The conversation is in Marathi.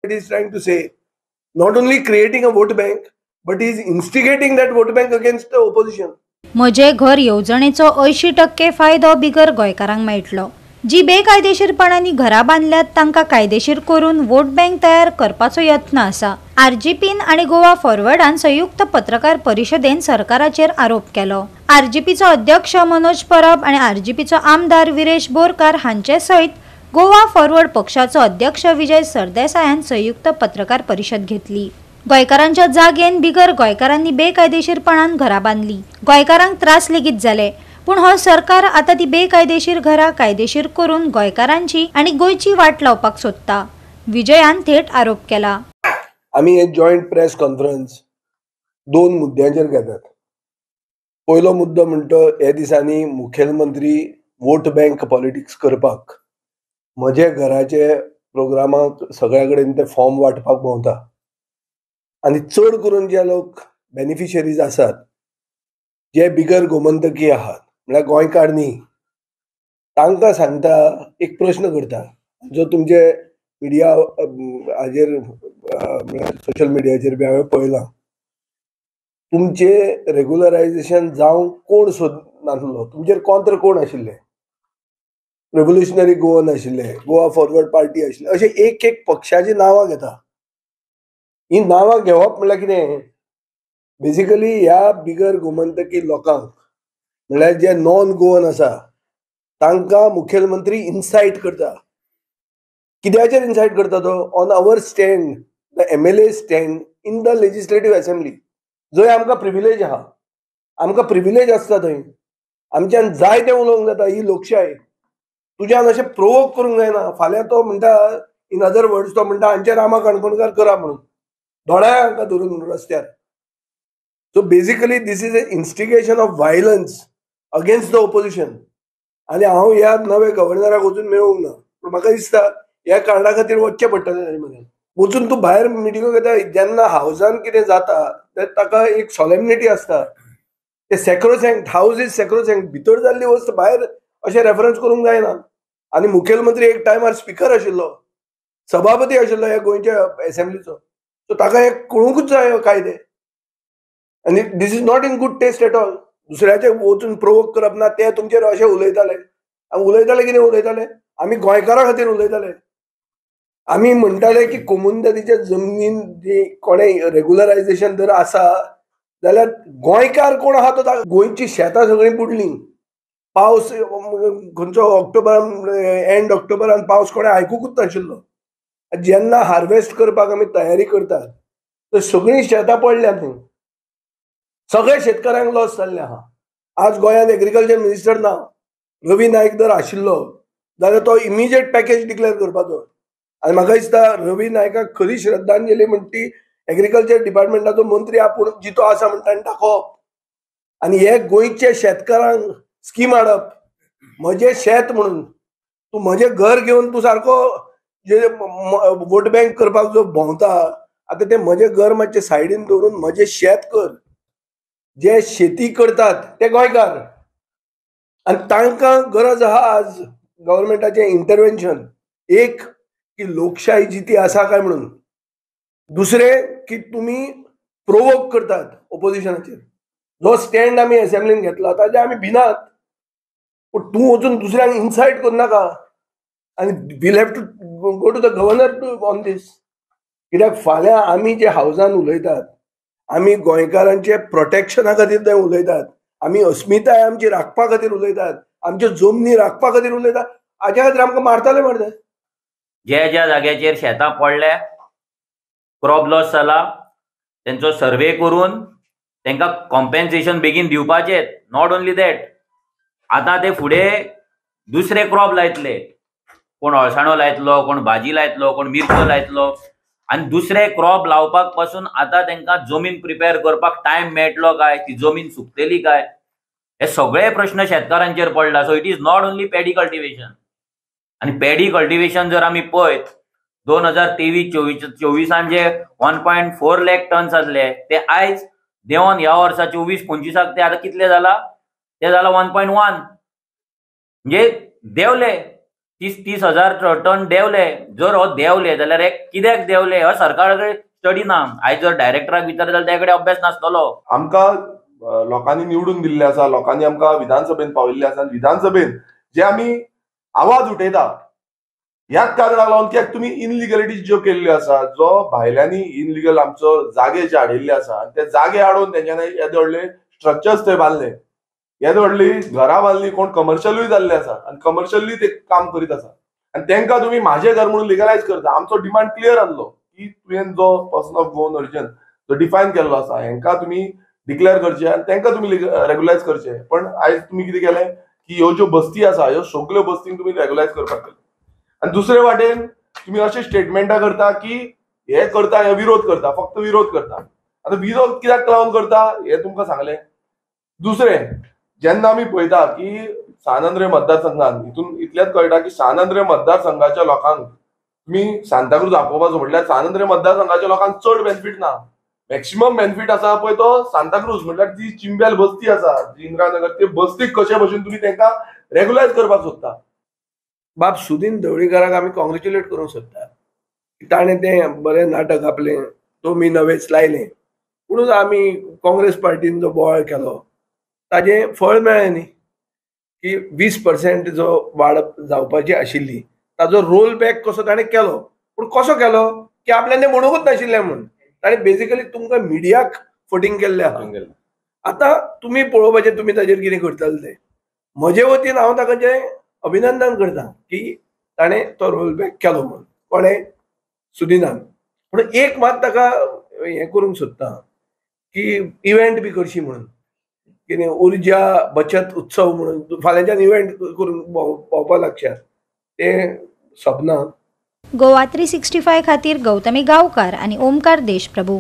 it is trying to say. Not only creating a vote bank, but he is instigating that vote bank against the opposition. म्हजे घर येवजणेचो 80% फायदो बिगर गोंयकारांक मेळटलो. जी बेकायदेशीरपणांनी घरां बांदल्यात तांकां कायदेशीर करून वोट बँक तयार करपाचो यत्न आसा. आरजीपीन आणि गोवा फॉरवर्डान संयुक्त पत्रकार परिशदेन सरकाराचेर आरोप केलो. आरजीपीचो अध्यक्ष मनोज परब आणि आरजीपीचो आमदार विरेश बोरकार हांचे सयत गोवा फॉरवर्ड पक्षाचो अध्यक्ष विजय सरदेसायान संयुक्त पत्रकार परिशद घेतली. गोंयकारांच्या जागेन बिगर गोंयकारांनी बेकायदेशीरपणान घरां बांदली. गोंयकारांक त्रास लेगीत जाले, पूण हो सरकार आता ती बेकायदेशीर घरां कायदेशीर करून गोंयकारांची आणि गोंयची वाट लावपाक सोदता. विजयान थेट आरोप केला. आम्ही एक जॉईंट प्रेस कॉन्फरन्स 2 मुद्द्यांचेर घेतात. पयलो मुद्दो म्हणतो हे दिसांनी मुखेलमंत्री वोट बँक पॉलिटिक्स करपाक म्हजे घराचे प्रोग्रामाक सगळ्या कडेन ते फॉर्म वाटपाक भोंवता आणि चड करून जे लोक बेनिफिशरीज आसात जे बिगर गोमंतकी आहात म्हळ्यार गोंयकार न्ही तांकां सांगता एक प्रश्न करता जो तुमचे मिडिया हाजेर सोशल मिडियाचेर बी हांवें पळयलां. तुमचे रेग्युलरायझेशन जावंक कोण सोदनासलो, तुमचेर कोंत्र कोण आशिल्ले, रेव्होल्युशनरी गोवन आशिल्ले, गोवा फॉरवर्ड पार्टी आशिल्ले, अशे एक एक पक्षाची नांवां घेता. ही नांवां घेवप म्हळ्यार कितें, बेसिकली ह्या बिगर गोमंतकी लोकांक म्हळ्यार जे नॉन गोवन आसा तांकां मुखेलमंत्री इन्साइट करता. कित्याचेर इन्साइट करता तो, on our stand, the MLA stand in the legislative assembly, जंय आमकां प्रिविलेज आहा, आमकां प्रिविलेज आसता थंय, आमच्यान जाय तें उलोवंक जाता. ही लोकशाय. तुज्यान अशें प्रोवोक करूंक जायना. फाल्यां तो म्हणटा, इन अदर वर्ड्स तो म्हणटा हांचे रामा काणकोणकार करा म्हणून, दोळ्या हांकां धरून रस्त्यार. So basically this is a instigation of violence against the opposition. आनी हांव ह्या नव्या गव्हर्नराक वचून मेळूंक ना, पूण म्हाका दिसता ह्या कारणां खातीर वचचें पडटलें ताजे मदें. वचून तूं भायर मिटिंगो घेता, जेन्ना हावजान कितें जाता ताका एक सॉलेमनिटी आसता. ते सॅक्रोसॅंक्ट, हावज इज सॅक्रोसॅंक्ट, भितर जाल्ली वस्त भायर अशें रेफरन्स करूंक जायना. आनी मुखेलमंत्री एक टायमार स्पिकर आशिल्लो, सभापती आशिल्लो ह्या गोंयच्या असेंब्लीचो, सो ताका हे कळूंकूच जाय कायदे. आनी this is not in good taste at all. दुसऱ्याचे वचून प्रोवोक करप ना, ते तुमचेर अशें उलयताले. उलयताले कितें उलयताले, आमी गोंयकारां खातीर उलयताले. आमी म्हणटाले की कोमुनदादीच्या जमनीन जी कोणें रेग्युलरायझेशन जर आसा जाल्यार गोंयकार कोण आहा तो गोंयची शेतां सगळीं बुडलीं. पावस खंयचो ऑक्टोबर, एंड ऑक्टोबरान पावस कोणें आयकूंकूच नाशिल्लो. जेन्ना हार्वेस्ट करपाक आमी तयारी करतात तर सगळीं शेतां पडल्या थंय. सगळे शेतकारांक लॉस जाल्ले आहा. आज गोंयांत एग्रीकल्चर मिनिस्टर ना. रवी नायक जर आशिल्लो जाल्यार तो इमिजिएट पॅकेज डिक्लेअर करपाचो. आनी म्हाका दिसता रवी नायकाक खरी श्रद्धांजली म्हणटा ती एग्रीकल्चर डिपार्टमेंटाचो मंत्री आपूण जितो आसा म्हणटा आनी दाखोवप. आनी हे गोंयच्या शेतकारांक स्कीम हाडप, म्हजें शेत म्हणून. तूं म्हजें घर घेवन तूं सारको जे वोट बँक करपाक जो भोंवता, आतां ते म्हजें घर मातशें सायडीन दवरून म्हजें शेत कर. जे शेती करतात ते गोंयकार, आनी तांकां गरज आहा आज गव्हर्मेंटाचें इंटरव्हेन्शन. एक की लोकशाय जिती आसा काय म्हणून, दुसरें की तुमी प्रोवोक करतात ओपोजिशनाचेर. जो स्टँड आमी असेंब्लीन घेतला ताजे आमी भिनात, पूण तूं वचून दुसऱ्यांक इन्साइट करनाका. आनी we'll have to go to the governor to on this. कित्याक फाल्यां आमी जे हावजान उलयतात, आमी गोंयकारांचे प्रोटेक्शना खातीर थंय उलयतात, आमी अस्मिताय आमची राखपा खातीर उलयतात, आमच्यो जमनी राखपा खातीर उलयतात, हाच्या खातीर आमकां मारताले मरते. ज्या ज्या जाग्याचेर शेतां पडल्या, क्रॉप लॉस जाला, तेंचो सर्वे करून तांकां कॉम्पेन्सेशन बेगीन दिवपाचें. नॉट ओन्ली दॅट, आतां ते फुडें दुसरे क्रॉप लायतले. कोण अळसाणो लायतलो, कोण भाजी लायतलो, कोण मिरच्यो लायतलो. आनी दुसरे क्रॉप लावपाक पासून आतां तांकां जमीन प्रिपेर करपाक टायम मेळटलो काय, ती जमीन सुकतली काय, हे सगळे प्रश्न शेतकारांचेर पडला. So it is not only paddy cultivation. आनी पॅडी कल्टिवेशन जर आमी पळयत, 2023-24 जे 1.4 लाख टन्स आसले ते आयज देंवन ह्या वर्सा 24-25 ते आतां कितले जाला, ते जाला 1.1. म्हणजे देंवले. 30,000 टन देंवले. जर हो देंवले जाल्यार हे कित्याक देंवले हो सरकारा कडेन स्टडी ना. आयज जर डायरेक्टराक विचारले जाल्यार ताचे कडेन अभ्यास नासतलो. आमकां लोकांनी निवडून दिल्ले आसा, लोकांनी आमकां विधानसभेन पावयल्ले आसा. विधानसभेन जे आमी आवाज उठयता ह्याच कारणाक लागून कित्याक तुमी इनलिगलिटीज ज्यो केल्ल्यो आसा, जो भायल्यांनी इनलिगल आमचो जागे जे हाडिल्ले आसा, ते जागे हाडून तेंच्यांनी येदे व्हडले स्ट्रक्चर्स थंय बांदले, येदे व्हडली घरां बांदली, कोण कमर्शियलूय जाल्ले आसा आनी कमर्शियली ते काम करीत आसा. आनी तेंकां तुमी म्हाजें घर म्हणून लिगलायज करता. आमचो डिमांड क्लियर आसलो की तुवें जो पर्सन ऑफ गोवन ओरिजिन जो डिफायन केल्लो आसा हेंकां तुमी डिक्लेअर करचे आनी तेंकां तुमी रेग्युलायज करचे. पण आयज तुमी कितें केलें की ह्यो ज्यो बस्ती आसा ह्यो सगळ्यो बस्तींक तुमी रेग्युलायज करपाक केले. आनी दुसरे वाटेन तुम्ही अशी स्टेटमेंटां करता की हे करता, हे विरोध करता, फक्त विरोध करता. आता विरोध कित्याक लागून करता हे तुमकां सांगलें. दुसरें, जेन्ना आमी पळयता की सांद्रे मतदारसंघात हितून इतलेंच कळटा की सांद्रे मतदारसंघाच्या लोकांक तुमी सांताक्रूज आपोवपाचो म्हटल्यार सांद्रे मतदारसंघाच्या लोकांक चड बेनिफीट ना. मॅक्सिमम बेनिफीट आसा पळय तो सांताक्रूज म्हटल्यार जी चिंब्याल बस्ती आसा, जी इंदिरानगर, ते बस्तीक कशे भशेन तुमी तेंकां रेग्युलायज करपाक सोदता. बाब सुदीन ढवळीकाराक आमी कॉंग्रेच्युलेट करूंक सोदता. ताणें तें बरें नाटक आपलें तुमी नवेच लायलें, पुणूच आमी काँग्रेस पार्टीन जो बोवाळ केलो ताजें फळ मेळ्ळें न्ही. की 20% जो वाड जावपाची आशिल्ली ताजो रोल बॅक कसो ताणें केलो. पूण कसो केलो की आपल्यान तें म्हणूंकूच नाशिल्लें म्हणून ताणें बेजिकली तुमकां मिडियाक फटींग केल्लें आहा. आतां तुमी पळोवपाचें तुमी ताजेर कितें करतले तें. म्हजे वतीन हांव ताका जें अभिनंदन करता की ताणें तो रोल बॅक केलो म्हणून. कोणें? सुदिनान. पूण एक मात ताका हें करूंक सोदता की इव्हेंट बी करची म्हणून, कितें उर्जा बचत उत्सव म्हणून फाल्यांच्यान इव्हेंट करून भोंवपा लागशात, तें सपना. गोवा 365 खातीर गौतमी गांवकार आनी ओमकार देशप्रभू.